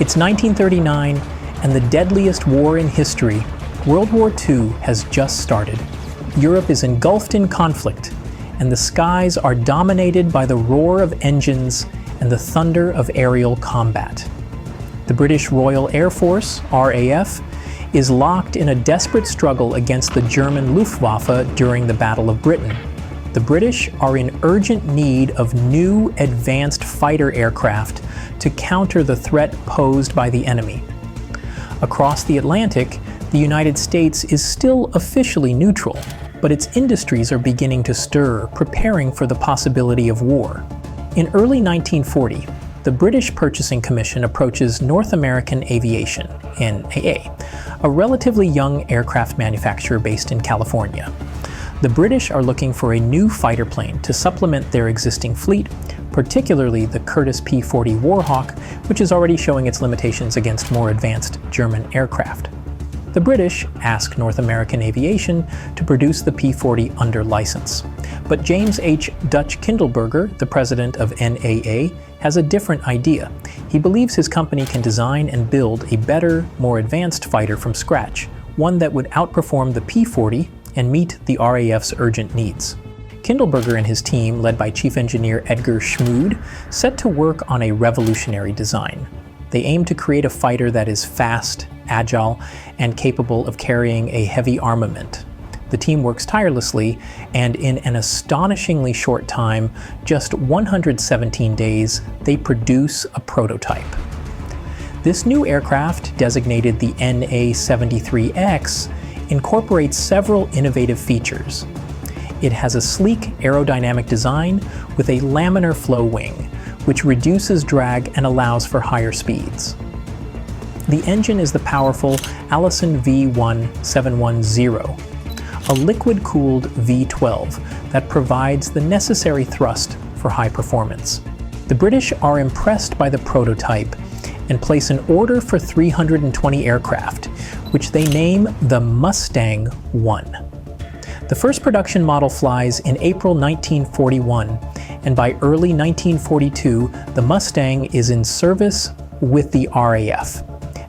It's 1939, and the deadliest war in history, World War II, has just started. Europe is engulfed in conflict, and the skies are dominated by the roar of engines and the thunder of aerial combat. The British Royal Air Force, RAF, is locked in a desperate struggle against the German Luftwaffe during the Battle of Britain. The British are in urgent need of new, advanced fighter aircraft to counter the threat posed by the enemy. Across the Atlantic, the United States is still officially neutral, but its industries are beginning to stir, preparing for the possibility of war. In early 1940, the British Purchasing Commission approaches North American Aviation, NAA, a relatively young aircraft manufacturer based in California. The British are looking for a new fighter plane to supplement their existing fleet, particularly the Curtiss P-40 Warhawk, which is already showing its limitations against more advanced German aircraft. The British ask North American Aviation to produce the P-40 under license. But James H. Dutch Kindleberger, the president of NAA, has a different idea. He believes his company can design and build a better, more advanced fighter from scratch, one that would outperform the P-40 and meet the RAF's urgent needs. Kindleberger and his team, led by Chief Engineer Edgar Schmood, set to work on a revolutionary design. They aim to create a fighter that is fast, agile, and capable of carrying a heavy armament. The team works tirelessly, and in an astonishingly short time, just 117 days, they produce a prototype. This new aircraft, designated the NA-73X, incorporates several innovative features. It has a sleek aerodynamic design with a laminar flow wing, which reduces drag and allows for higher speeds. The engine is the powerful Allison V1710, a liquid-cooled V12 that provides the necessary thrust for high performance. The British are impressed by the prototype and place an order for 320 aircraft, which they name the Mustang 1. The first production model flies in April 1941, and by early 1942, the Mustang is in service with the RAF.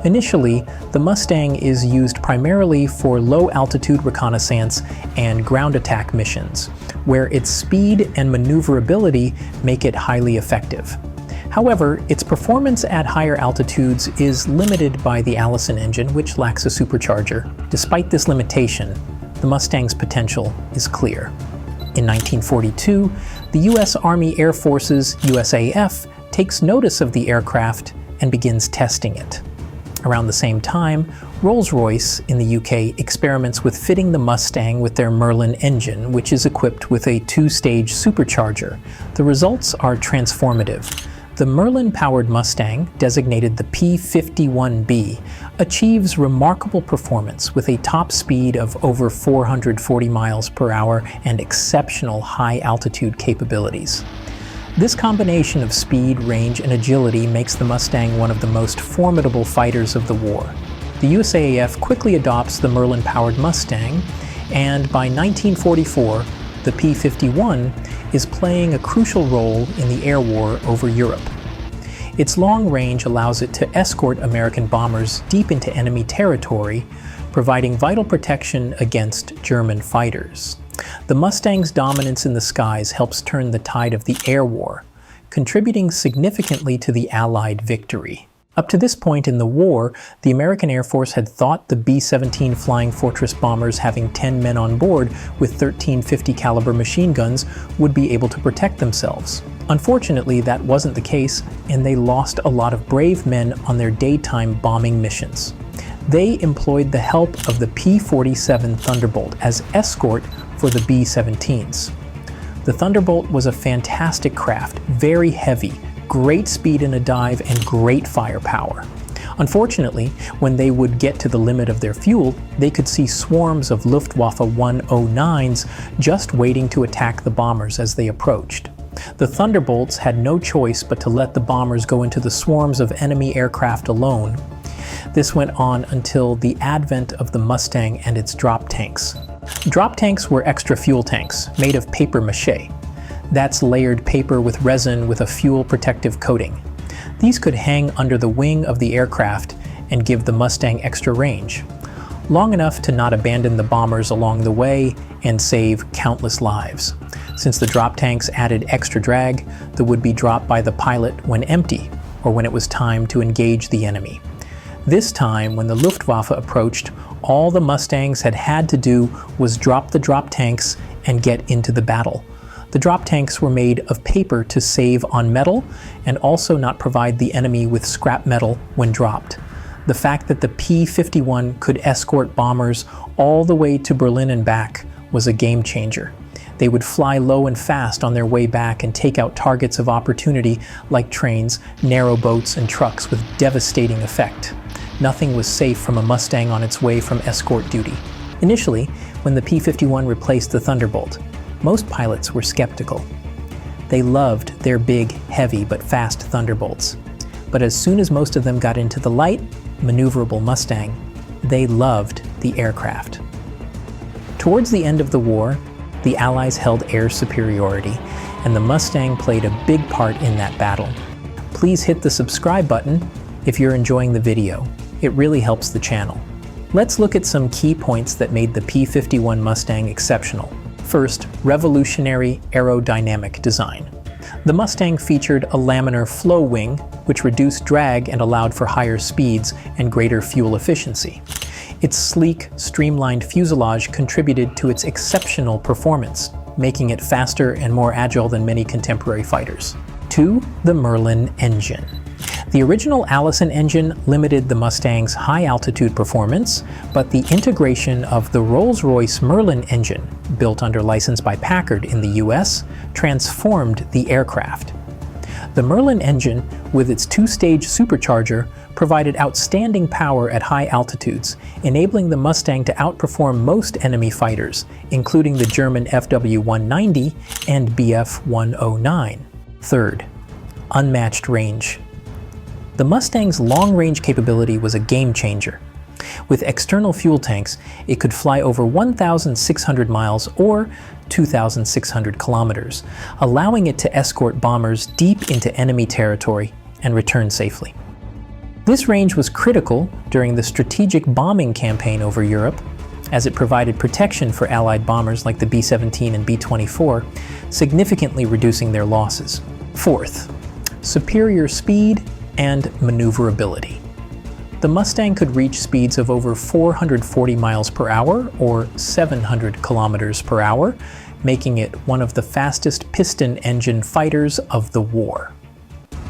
Initially, the Mustang is used primarily for low-altitude reconnaissance and ground attack missions, where its speed and maneuverability make it highly effective. However, its performance at higher altitudes is limited by the Allison engine, which lacks a supercharger. Despite this limitation, the Mustang's potential is clear. In 1942, the U.S. Army Air Force's USAF takes notice of the aircraft and begins testing it. Around the same time, Rolls-Royce in the UK experiments with fitting the Mustang with their Merlin engine, which is equipped with a two-stage supercharger. The results are transformative. The Merlin-powered Mustang, designated the P-51B, achieves remarkable performance with a top speed of over 440 miles per hour and exceptional high-altitude capabilities. This combination of speed, range, and agility makes the Mustang one of the most formidable fighters of the war. The USAF quickly adopts the Merlin-powered Mustang, and by 1944, the P-51 is playing a crucial role in the air war over Europe. Its long range allows it to escort American bombers deep into enemy territory, providing vital protection against German fighters. The Mustang's dominance in the skies helps turn the tide of the air war, contributing significantly to the Allied victory. Up to this point in the war, the American Air Force had thought the B-17 Flying Fortress bombers having 10 men on board with 13 50 caliber machine guns would be able to protect themselves. Unfortunately, that wasn't the case, and they lost a lot of brave men on their daytime bombing missions. They employed the help of the P-47 Thunderbolt as escort for the B-17s. The Thunderbolt was a fantastic craft, very heavy, great speed in a dive, and great firepower. Unfortunately, when they would get to the limit of their fuel, they could see swarms of Luftwaffe 109s just waiting to attack the bombers as they approached. The Thunderbolts had no choice but to let the bombers go into the swarms of enemy aircraft alone. This went on until the advent of the Mustang and its drop tanks. Drop tanks were extra fuel tanks made of paper mache. That's layered paper with resin with a fuel protective coating. These could hang under the wing of the aircraft and give the Mustang extra range, long enough to not abandon the bombers along the way and save countless lives. Since the drop tanks added extra drag, the would be dropped by the pilot when empty, or when it was time to engage the enemy. This time, when the Luftwaffe approached, all the Mustangs had to do was drop the drop tanks and get into the battle. The drop tanks were made of paper to save on metal and also not provide the enemy with scrap metal when dropped. The fact that the P-51 could escort bombers all the way to Berlin and back was a game changer. They would fly low and fast on their way back and take out targets of opportunity like trains, narrow boats, and trucks with devastating effect. Nothing was safe from a Mustang on its way from escort duty. Initially, when the P-51 replaced the Thunderbolt, most pilots were skeptical. They loved their big, heavy, but fast Thunderbolts. But as soon as most of them got into the light, maneuverable Mustang, they loved the aircraft. Towards the end of the war, the Allies held air superiority, and the Mustang played a big part in that battle. Please hit the subscribe button if you're enjoying the video. It really helps the channel. Let's look at some key points that made the P-51 Mustang exceptional. First, revolutionary aerodynamic design. The Mustang featured a laminar flow wing, which reduced drag and allowed for higher speeds and greater fuel efficiency. Its sleek, streamlined fuselage contributed to its exceptional performance, making it faster and more agile than many contemporary fighters. 2. The Merlin engine. The original Allison engine limited the Mustang's high-altitude performance, but the integration of the Rolls-Royce Merlin engine, built under license by Packard in the US, transformed the aircraft. The Merlin engine, with its two-stage supercharger, provided outstanding power at high altitudes, enabling the Mustang to outperform most enemy fighters, including the German FW-190 and Bf-109. Third, unmatched range. The Mustang's long-range capability was a game-changer. With external fuel tanks, it could fly over 1,600 miles or 2,600 kilometers, allowing it to escort bombers deep into enemy territory and return safely. This range was critical during the strategic bombing campaign over Europe, as it provided protection for Allied bombers like the B-17 and B-24, significantly reducing their losses. Fourth, superior speed and maneuverability. The Mustang could reach speeds of over 440 miles per hour or 700 kilometers per hour, making it one of the fastest piston engine fighters of the war.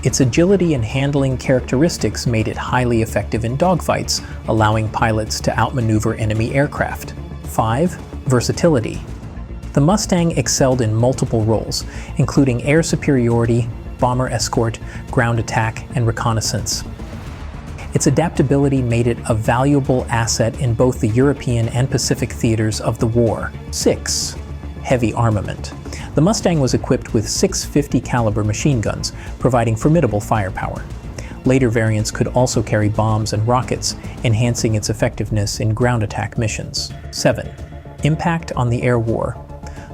Its agility and handling characteristics made it highly effective in dogfights, allowing pilots to outmaneuver enemy aircraft. 5. Versatility. The Mustang excelled in multiple roles, including air superiority, bomber escort, ground attack, and reconnaissance. Its adaptability made it a valuable asset in both the European and Pacific theaters of the war. 6. Heavy armament. The Mustang was equipped with 650 caliber machine guns, providing formidable firepower. Later variants could also carry bombs and rockets, enhancing its effectiveness in ground attack missions. 7. Impact on the air war.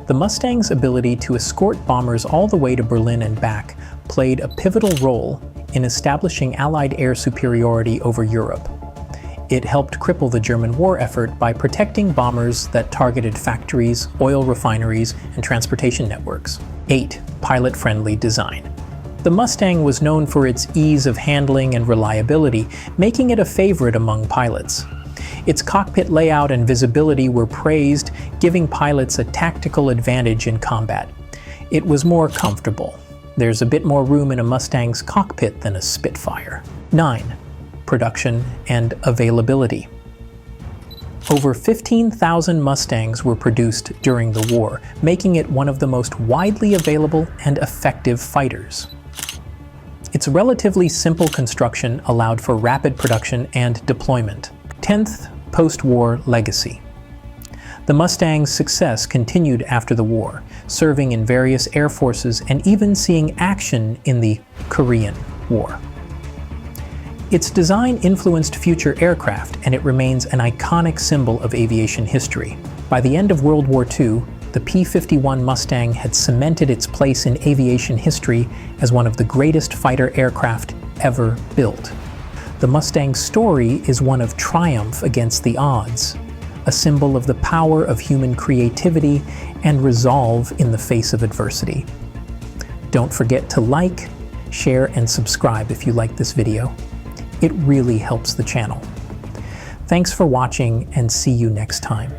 The Mustang's ability to escort bombers all the way to Berlin and back played a pivotal role in establishing Allied air superiority over Europe. It helped cripple the German war effort by protecting bombers that targeted factories, oil refineries, and transportation networks. 8. Pilot-friendly design. The Mustang was known for its ease of handling and reliability, making it a favorite among pilots. Its cockpit layout and visibility were praised, giving pilots a tactical advantage in combat. It was more comfortable. There's a bit more room in a Mustang's cockpit than a Spitfire. 9. Production and availability. Over 15,000 Mustangs were produced during the war, making it one of the most widely available and effective fighters. Its relatively simple construction allowed for rapid production and deployment. 10th, post-war legacy. The Mustang's success continued after the war, serving in various air forces and even seeing action in the Korean War. Its design influenced future aircraft, and it remains an iconic symbol of aviation history. By the end of World War II, the P-51 Mustang had cemented its place in aviation history as one of the greatest fighter aircraft ever built. The Mustang's story is one of triumph against the odds, a symbol of the power of human creativity and resolve in the face of adversity. Don't forget to like, share, and subscribe if you like this video. It really helps the channel. Thanks for watching, and see you next time.